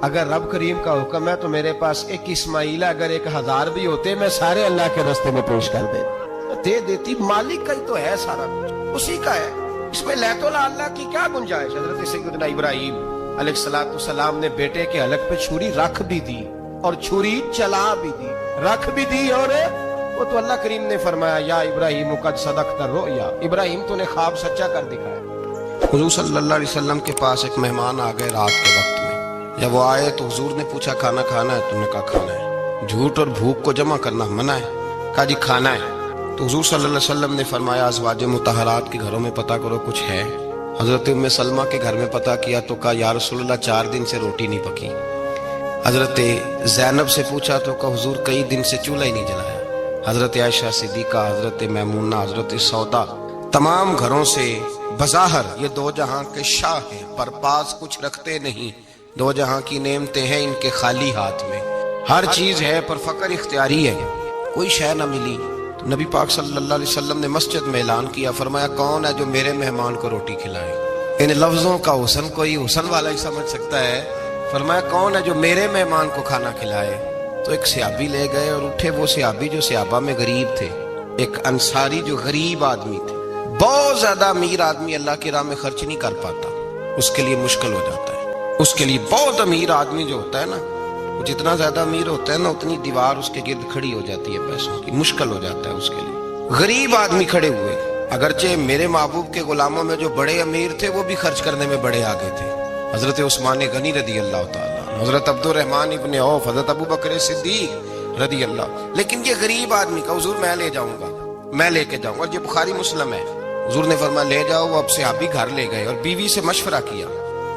اگر رب کریم کا حکم ہے تو میرے پاس ایک اسماعیل ہے، اگر 1000 بھی ہوتے میں سارے اللہ کے راستے میں پیش کر دے دیتی، مالک کا ہی تو ہے سارا کچھ، اسی کا ہے، اس میں لیت اللہ کی کیا گنجائش؟ حضرت سیدنا ابراہیم علیہ السلام نے بیٹے کے حلق پہ چھری رکھ بھی دی اور چھری چلا بھی دی، رکھ بھی دی، اور وہ تو اللہ کریم نے فرمایا یا ابراہیم قد صدقت الرؤیا، ابراہیم تو نے خواب سچا کر دکھایا۔ حضور صلی اللہ علیہ وسلم کے پاس ایک مہمان آ گئے رات کے وقت میں، جب وہ آئے تو حضور نے پوچھا کھانا کھانا ہے؟ تم نے کہا کھانا ہے۔ جھوٹ اور بھوک کو جمع کرنا منع ہے؟ کہا جی کھانا ہے۔ تو حضور صلی اللہ علیہ وسلم نے فرمایا ازواج مطہرات کے گھروں میں پتہ کرو کچھ ہے؟ حضرت ام سلمہ کے گھر میں پتہ کیا تو کہا یا رسول اللہ 4 دن سے روٹی نہیں پکی۔ حضرت زینب سے پوچھا تو کہا حضور کئی دن سے چولہا ہی نہیں جلایا۔ حضرت عائشہ صدیقہ، حضرت میمونہ، حضرت سودا، تمام گھروں سے بظاہر یہ 2 جہاں کے شاہ ہیں، پر پاس کچھ رکھتے نہیں، 2 جہاں کی نعمتیں ہیں ان کے خالی ہاتھ میں، ہر چیز ہے پر فقر اختیاری ہے، کوئی شے نہ ملی۔ تو نبی پاک صلی اللہ علیہ وسلم نے مسجد میں اعلان کیا، فرمایا کون ہے جو میرے مہمان کو روٹی کھلائے؟ ان لفظوں کا حسن کوئی حسن والا ہی سمجھ سکتا ہے۔ فرمایا کون ہے جو میرے مہمان کو کھانا کھلائے؟ تو ایک صحابی لے گئے اور اٹھے، وہ صحابی جو صحابہ میں غریب تھے، ایک انصاری جو غریب آدمی تھے، بہت زیادہ امیر آدمی اللہ کی راہ میں خرچ نہیں کر پاتا، اس کے لیے مشکل ہو جاتا ہے۔ اس کے لیے بہت امیر آدمی جو ہوتا ہے نا، وہ جتنا زیادہ امیر ہوتا ہے نا اتنی دیوار اس کے گرد کھڑی ہو جاتی ہے پیسوں کی، مشکل ہو جاتا ہے اس کے لیے۔ غریب آدمی کھڑے ہوئے، اگرچہ میرے محبوب کے غلاموں میں جو بڑے امیر تھے وہ بھی خرچ کرنے میں بڑے آگے تھے، حضرت عثمان غنی رضی اللہ تعالیٰ، حضرت عبد الرحمن ابن عوف، حضرت ابو بکر صدیق رضی اللہ۔ لیکن یہ غریب آدمی کا حضور میں لے جاؤں گا، میں لے کے جاؤں گا، اور یہ بخاری مسلم ہے۔ حضور نے فرمایا لے جاؤ۔ وہ اب صحابی گھر لے گئے اور بیوی سے مشورہ کیا،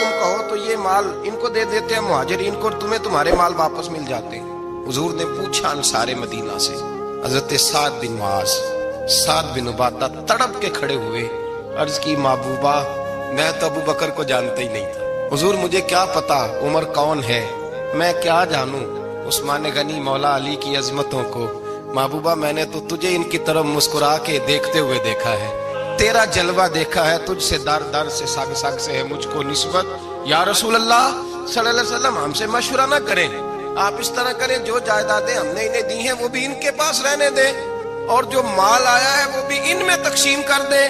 تم کہو تو یہ مال ان کو دے دیتے ہیں مہاجرین کو, اور تمہیں تمہارے مال واپس مل جاتے ہیں. حضور نے پوچھا انصار مدینہ سے, حضرت سعد بن معاذ, سعد بن عبادہ تڑپ کے کھڑے ہوئے, عرض کی محبوبہ میں تو ابو بکر کو جانتا ہی نہیں تھا. حضور مجھے کیا پتا عمر کون ہے, میں کیا جانوں عثمان غنی مولا علی کی عظمتوں کو. محبوبہ میں نے تو تجھے ان کی طرف مسکرا کے دیکھتے ہوئے دیکھا ہے, تیرا جلوہ دیکھا ہے, تجھ سے در در سے سگ سگ سے ہے مجھ کو نسبت. یا رسول اللہ صلی اللہ علیہ وسلم ہم سے مشورہ نہ کریں, آپ اس طرح کریں جو جائیدادیں ہم نے انہیں دی ہیں وہ بھی ان کے پاس رہنے دیں, اور جو مال آیا ہے وہ بھی ان میں تقسیم کر دیں,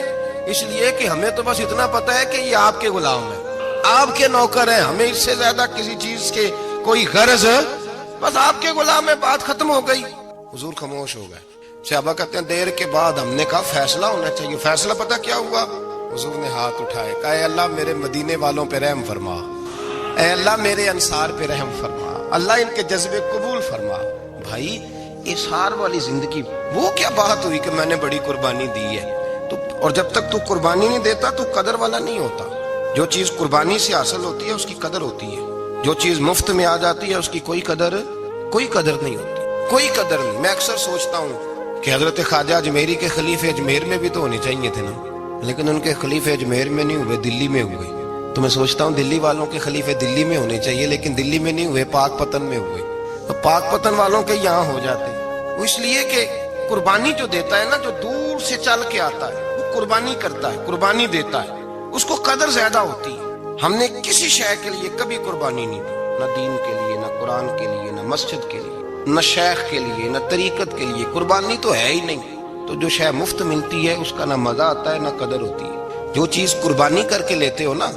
اس لیے کہ ہمیں تو بس اتنا پتا ہے کہ یہ آپ کے غلام ہیں, آپ کے نوکر ہیں, ہمیں اس سے زیادہ کسی چیز کے کوئی غرض ہے, بس آپ کے غلام میں بات ختم ہو گئی. حضور خاموش ہو گئے. صحابہ کہتے ہیں دیر کے بعد ہم نے کہا فیصلہ ہونا چاہیے. فیصلہ پتہ کیا ہوا؟ حضور نے ہاتھ اٹھائے, کہا اے اللہ میرے مدینے والوں پہ رحم فرما, اے اللہ میرے انصار پہ رحم فرما, اللہ ان کے جذبے قبول فرما. بھائی اصحار والی زندگی وہ کیا بات ہوئی کہ میں نے بڑی قربانی دی ہے, تو اور جب تک تو قربانی نہیں دیتا تو قدر والا نہیں ہوتا. جو چیز قربانی سے حاصل ہوتی ہے اس کی قدر ہوتی ہے, جو چیز مفت میں آ جاتی ہے اس کی کوئی قدر نہیں ہوتی, کوئی قدر نہیں. میں اکثر سوچتا ہوں کہ حضرت خواجہ اجمیری کے خلیفے اجمیر میں بھی تو ہونے چاہیے تھے نا, لیکن ان کے خلیفے اجمیر میں نہیں ہوئے, دلی میں ہوئے. تو میں سوچتا ہوں دلی والوں کے خلیفے دلی میں ہونے چاہیے, لیکن دلی میں نہیں ہوئے, پاک پتن میں ہوئے. تو پاک پتن والوں کے یہاں ہو جاتے, وہ اس لیے کہ قربانی جو دیتا ہے نا, جو دور سے چل کے آتا ہے وہ قربانی کرتا ہے, قربانی دیتا ہے, اس کو قدر زیادہ ہوتی ہے. ہم نے کسی شے کے لیے کبھی قربانی نہیں دی, نہ دین کے لیے, نہ قرآن کے لیے, نہ مسجد کے لیے, نہ شیخ کے لیے, نہ طریقت کے لیے. قربانی تو ہے ہی نہیں. تو جو شے مفت ملتی ہے اس کا نہ مزہ آتا ہے نہ قدر ہوتی ہے. جو چیز قربانی کر کے لیتے ہو نا,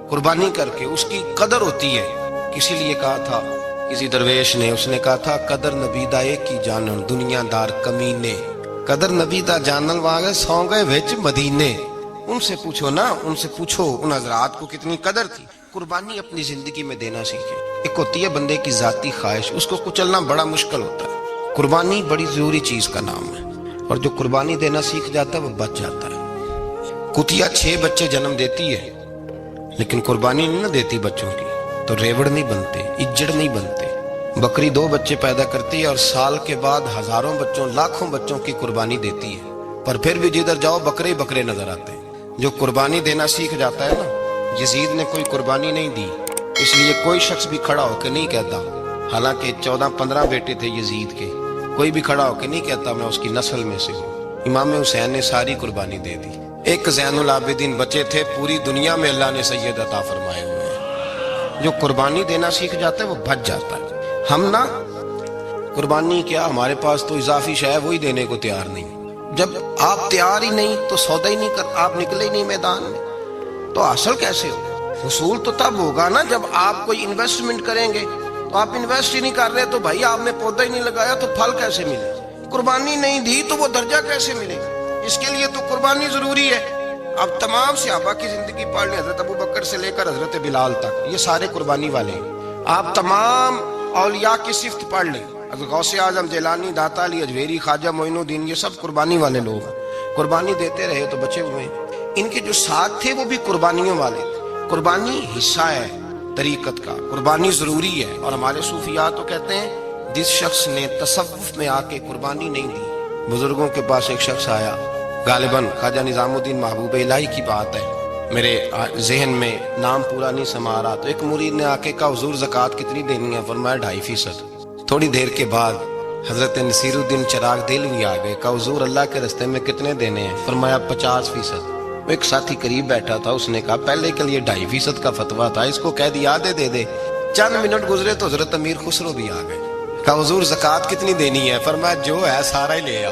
قربانی کر کے, اس کی قدر ہوتی ہے. کسی لیے کہا تھا کسی درویش نے, اس نے کہا تھا قدر نبی دا ایک کی جانن دنیا دار کمینے, قدر نبی دا جانن واگے سو گئے وچ مدینے. ان سے پوچھو نا, ان سے پوچھو ان حضرات کو کتنی قدر تھی. قربانی اپنی زندگی میں دینا سیکھیں. ایک ہوتی ہے بندے کی ذاتی خواہش, اس کو کچلنا بڑا مشکل ہوتا ہے. قربانی بڑی ضروری چیز کا نام ہے, اور جو قربانی دینا سیکھ جاتا ہے وہ بچ جاتا ہے. کتیا 6 بچے جنم دیتی ہے لیکن قربانی نہیں نہ دیتی بچوں کی, تو ریوڑ نہیں بنتے, اجڑ نہیں بنتے. بکری 2 بچے پیدا کرتی ہے اور سال کے بعد ہزاروں بچوں, لاکھوں بچوں کی قربانی دیتی ہے, پر پھر بھی جدھر جاؤ بکرے ہی بکرے نظر آتے ہیں. جو قربانی دینا سیکھ جاتا ہے نا, یزید نے کوئی قربانی نہیں دی, اس لیے کوئی شخص بھی کھڑا ہو کے نہیں کہتا, حالانکہ 14-15 بیٹے تھے یزید کے, کوئی بھی کھڑا ہو کے نہیں کہتا میں اس کی نسل میں سے ہوں. امام حسین نے ساری قربانی دے دی. ایک زین العابدین بچے تھے, پوری دنیا میں اللہ نے سید عطا فرمائے ہوئے ہیں. جو قربانی دینا سیکھ جاتا ہے وہ بچ جاتا ہے. ہم نا قربانی کیا, ہمارے پاس تو اضافی شے ہے وہی دینے کو تیار نہیں. جب آپ تیار ہی نہیں تو سودا ہی نہیں کر, آپ نکلے ہی نہیں میدان میں, تو حاصل کیسے ہوگا؟ حصول تو تب ہوگا نا جب آپ کوئی انویسٹمنٹ کریں گے. تو آپ انویسٹ ہی نہیں کر رہے تو بھائی آپ نے پودا ہی نہیں لگایا تو پھل کیسے ملے؟ قربانی نہیں دی تو وہ درجہ کیسے ملے؟ اس کے لیے تو قربانی ضروری ہے. اب تمام صحابہ کی زندگی پڑھ لیں, حضرت ابو بکر سے لے کر حضرت بلال تک, یہ سارے قربانی والے ہیں. آپ تمام اولیاء کی صفت پڑھ لیں, غوث اعظم, جیلانی, داتا علی اجمیری, خواجہ معین الدین, یہ سب قربانی والے لوگ ہیں. قربانی دیتے رہے تو بچے ہوئے. ان کے جو ساتھ تھے وہ بھی قربانیوں والے تھے. قربانی حصہ ہے طریقت کا, قربانی ضروری ہے. اور ہمارے صوفیاء تو کہتے ہیں جس شخص نے تصوف میں آ کے قربانی نہیں دی. بزرگوں کے پاس ایک شخص آیا, غالباً خواجہ نظام الدین محبوب الہی کی بات ہے, میرے ذہن میں نام پورا نہیں سما رہا. تو ایک مرید نے آ کے کہا حضور زکوٰۃ کتنی دینی ہے؟ فرمایا 2.5%. تھوڑی دیر کے بعد حضرت نصیر الدین چراغ دہلوی آ گئے, کہا حضور اللہ کے رستے میں کتنے دینے ہیں؟ فرمایا 50%. ایک ساتھی قریب بیٹھا تھا, اس نے کہا پہلے کے لیے 2.5% کا فتویٰ تھا, اس کو کہہ دیا دے دے. چند منٹ گزرے تو حضرت امیر خسرو بھی آ گئے, کہا حضور زکوٰۃ کتنی دینی ہے؟ فرمایا جو ہے سارا ہی لے آ,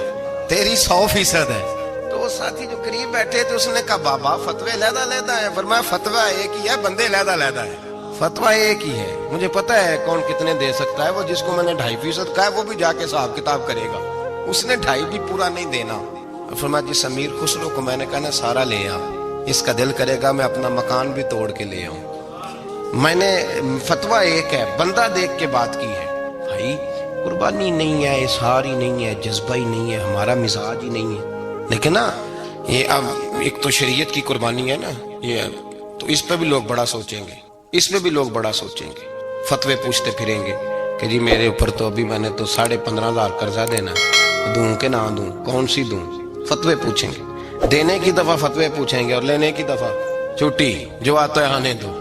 تیری 100% ہے. تو وہ ساتھی جو قریب بیٹھے تھے اس نے کہا بابا فتوے علیحدہ ہے. فرمایا فتویٰ ایک ہی ہے, بندے علیحدہ ہے. فتویٰ ایک ہی ہے, مجھے پتا ہے کون کتنے دے سکتا ہے. وہ جس کو میں نے 2.5% کہا ہے وہ بھی جا کے حساب کتاب کرے گا, اس نے 2.5 بھی پورا نہیں دینا. فرمایا جس امیر خسرو کو میں نے کہا نا سارا لے آ, اس کا دل کرے گا میں اپنا مکان بھی توڑ کے لے آؤں. میں نے فتویٰ ایک ہے, بندہ دیکھ کے بات کی ہے. بھائی قربانی نہیں ہے, اظہار ہی نہیں ہے, جذبہ ہی نہیں ہے, ہمارا مزاج ہی نہیں ہے. لیکن نا یہ اب ایک تو شریعت کی قربانی ہے نا یہ، تو اس پہ بھی لوگ بڑا سوچیں گے، اس پہ بھی لوگ بڑا سوچیں گے، فتوے پوچھتے پھریں گے کہ جی میرے اوپر تو ابھی میں نے تو 15,500 قرضہ دینا، دوں کہ نہ دوں، کون سی دوں، فتوے پوچھیں گے، دینے کی دفعہ فتوے پوچھیں گے اور لینے کی دفعہ چھٹی، جو آتا ہے آنے دو۔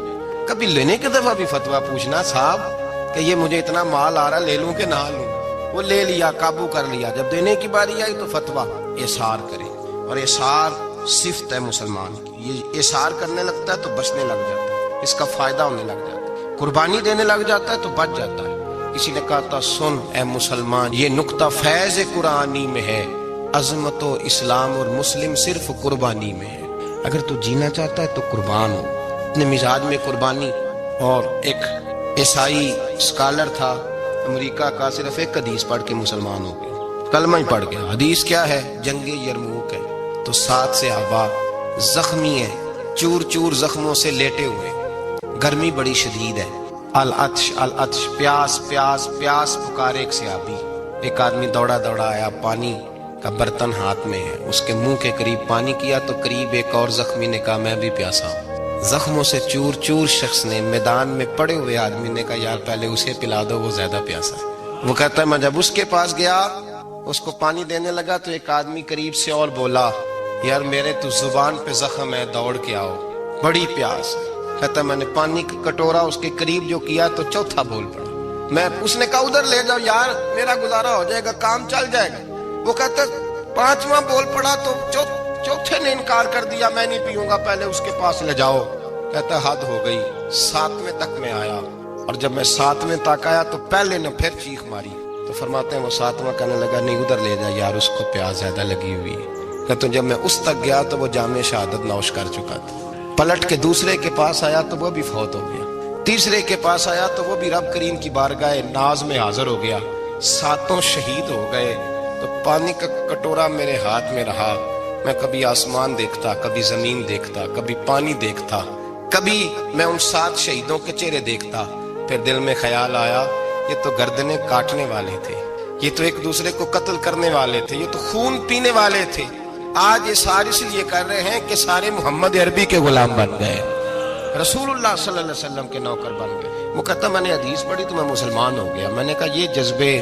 کبھی لینے کی دفعہ بھی فتویٰ پوچھنا صاحب کہ یہ مجھے اتنا مال آ رہا لے لوں کہ نہ لوں، وہ لے لیا، قابو کر لیا، جب دینے کی باری آئی تو فتویٰ احسار کرے، اور احسار صفت ہے مسلمان کی، یہ احسار کرنے لگتا ہے تو بچنے لگ جاتا ہے، اس کا فائدہ ہونے لگ جاتا ہے، قربانی دینے لگ جاتا ہے تو بچ جاتا ہے۔ کسی نے کہا تھا سن اے مسلمان، یہ نقطہ فیض قرآنی میں ہے، عظمت و اسلام اور مسلم صرف قربانی میں ہے، اگر تو جینا چاہتا ہے تو قربان ہو، اپنے مزاج میں قربانی۔ اور ایک عیسائی اسکالر تھا امریکہ کا، صرف ایک حدیث پڑھ کے مسلمان ہو گیا، کلمہ ہی پڑھ گیا۔ حدیث کیا ہے؟ جنگ یرموک ہے، تو 7 صحابہ زخمی ہیں، چور چور زخموں سے لیٹے ہوئے، گرمی بڑی شدید ہے، العطش العطش، پیاس پیاس پیاس پکارے ایک صحابی، ایک آدمی دوڑا دوڑا آیا، پانی کا برتن ہاتھ میں ہے، اس کے منہ کے قریب پانی کیا تو قریب ایک اور زخمی نے کہا میں بھی پیاسا ہوں۔ زخموں سے چور چور شخص نے میدان میں پڑے ہوئے آدمی نے کہا یار پہلے اسے پلا دو، وہ زیادہ پیاسا ہے۔ وہ کہتا ہے میں جب اس کے پاس گیا، اس کو پانی دینے لگا تو ایک آدمی قریب سے اور بولا یار میرے تو زبان پہ زخم ہے، دوڑ کے آؤ، بڑی پیاس ہے۔ کہتا ہے میں نے پانی کا کٹورا اس کے قریب جو کیا تو چوتھا بول پڑا، میں اس نے کہا ادھر لے جاؤ یار میرا گزارا ہو جائے گا، کام چل جائے گا۔ وہ کہتا ہے 5واں بول پڑا تو چوتھے نے انکار کر دیا، میں نہیں پیوں گا، پہلے اس کے پاس لے جاؤ۔ کہتا ہے حد ہو گئی، 7ویں تک میں آیا، اور جب میں 7ویں تک آیا تو پہلے نے پھر چیخ ماری، تو فرماتے ہیں وہ 7واں کہنے لگا نہیں ادھر لے جا یار اس کو پیاس زیادہ لگی ہوئی ہے۔ کہتا جب میں اس تک گیا تو وہ جام شہادت نوش کر چکا تھا۔ پلٹ کے دوسرے کے پاس آیا تو وہ بھی فوت ہو گیا، تیسرے کے پاس آیا تو وہ بھی رب کریم کی بارگاہ ناز میں حاضر ہو گیا، 7 شہید ہو گئے۔ تو پانی کا کٹورا میرے ہاتھ میں رہا، میں کبھی آسمان دیکھتا، کبھی زمین دیکھتا، کبھی پانی دیکھتا، کبھی میں ان 7 شہیدوں کے چہرے دیکھتا، پھر دل میں خیال آیا یہ تو گردنیں کاٹنے والے تھے، یہ تو ایک دوسرے کو قتل کرنے والے تھے، یہ تو خون پینے والے تھے، آج یہ سارے اس لیے کر رہے ہیں کہ سارے محمد عربی کے غلام بن گئے، رسول اللہ صلی اللہ علیہ وسلم کے نوکر بن گئے۔ وہ کہتا میں نے حدیث پڑھی تو میں مسلمان ہو گیا۔ میں نے کہا یہ جذبے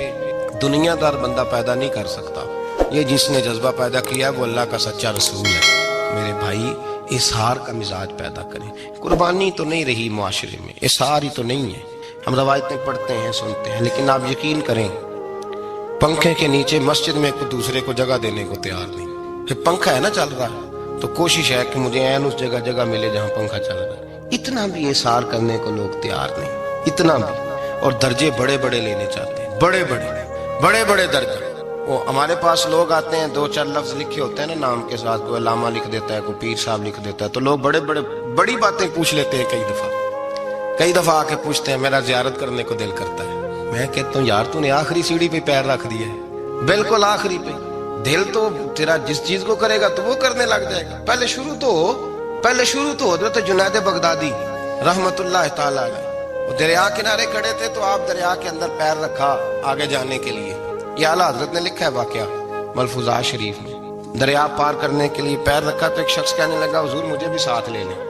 دنیا دار بندہ پیدا نہیں کر سکتا، یہ جس نے جذبہ پیدا کیا وہ اللہ کا سچا رسول ہے۔ میرے بھائی اظہار کا مزاج پیدا کریں، قربانی تو نہیں رہی معاشرے میں، اظہار ہی تو نہیں ہے، ہم روایتیں پڑھتے ہیں سنتے ہیں، لیکن آپ یقین کریں پنکھے کے نیچے مسجد میں ایک دوسرے کو جگہ دینے کو تیار نہیں۔ پھر پنکھا ہے نا چل رہا ہے تو کوشش ہے کہ مجھے عین اس جگہ ملے جہاں پنکھا چل رہا ہے، اتنا بھی اظہار کرنے کو لوگ تیار نہیں، اتنا بھی، اور درجے بڑے بڑے لینے چاہتے ہیں، بڑے بڑے درجے۔ وہ ہمارے پاس لوگ آتے ہیں 2-4 لفظ لکھے ہوتے ہیں نا نام کے ساتھ، کوئی علامہ لکھ دیتا ہے، کوئی پیر صاحب لکھ دیتا ہے، تو لوگ بڑی باتیں پوچھ لیتے ہیں، کئی دفعہ آ کے پوچھتے ہیں میرا زیارت کرنے کو دل کرتا ہے۔ میں کہتا ہوں یار تو نے آخری سیڑھی پہ پیر رکھ دیا ہے، بالکل آخری پہ، دل تو تیرا جس چیز کو کرے گا تو وہ کرنے لگ جائے گا، پہلے شروع تو ہو۔ حضرت جنید بغدادی رحمت اللہ تعالی علیہ، وہ دریا کنارے کھڑے تھے تو آپ دریا کے اندر پیر رکھا آگے جانے کے لیے، یہ اعلیٰ حضرت نے لکھا ہے واقعہ ملفوظات شریف میں، دریا پار کرنے کے لیے پیر رکھا تو ایک شخص کہنے لگا حضور مجھے بھی ساتھ لے لیں۔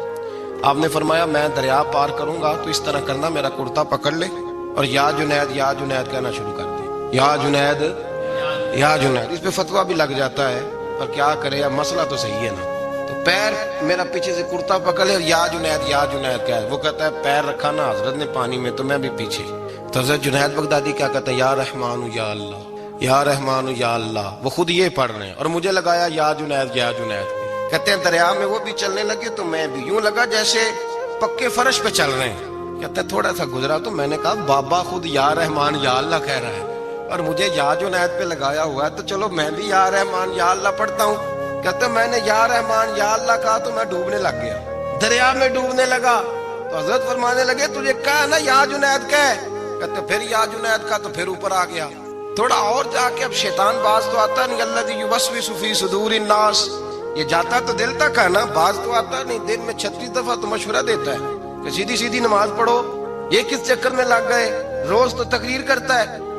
آپ نے فرمایا میں دریا پار کروں گا تو اس طرح کرنا میرا کرتا پکڑ لے اور یا جنید کہنا شروع کر دے، یا جنید۔ اس پہ فتویٰ بھی لگ جاتا ہے پر کیا کرے، اب مسئلہ تو صحیح ہے نا، تو پیر میرا پیچھے سے کرتا پکڑ لے اور یا جنید کیا ہے، وہ کہتا ہے پیر رکھا نا حضرت نے پانی میں تو میں بھی پیچھے، تو حضرت جنید بغدادی کیا کہتا ہے یا رحمان یا اللہ، یا رحمان یا اللہ، وہ خود یہ پڑھ رہے ہیں اور مجھے لگایا یا جنید۔ کہتے ہیں دریا میں وہ بھی چلنے لگے تو میں بھی، یوں لگا جیسے پکے فرش پہ چل رہے ہیں۔ کہتے ہیں تھوڑا سا گزرا تو میں نے کہا بابا خود یا رحمان یا اللہ کہہ رہا ہے اور مجھے یا جنید پہ لگایا ہوا ہے، تو چلو میں بھی یا رحمان یا اللہ پڑھتا ہوں۔ کہتے ہیں میں نے یا رحمان یا اللہ کہا تو میں ڈوبنے لگ گیا، دریا میں ڈوبنے لگا، تو حضرت فرمانے لگے تجھے کہا نا یا جنید کہے، کہتے پھر یا جنید کا تو پھر اوپر آ گیا، تھوڑا اور جا کے اب شیطان باز تو آتا نہیں، الذی یوسوس فی صدور الناس، یہ جاتا تو دل تک ہے نا، باز تو آتا نہیں، دن میں 36 دفعہ تو مشورہ دیتا ہے کہ سیدھی نماز پڑھو، یہ کس چکر میں لگ گئے، روز تو تقریر کرتا ہے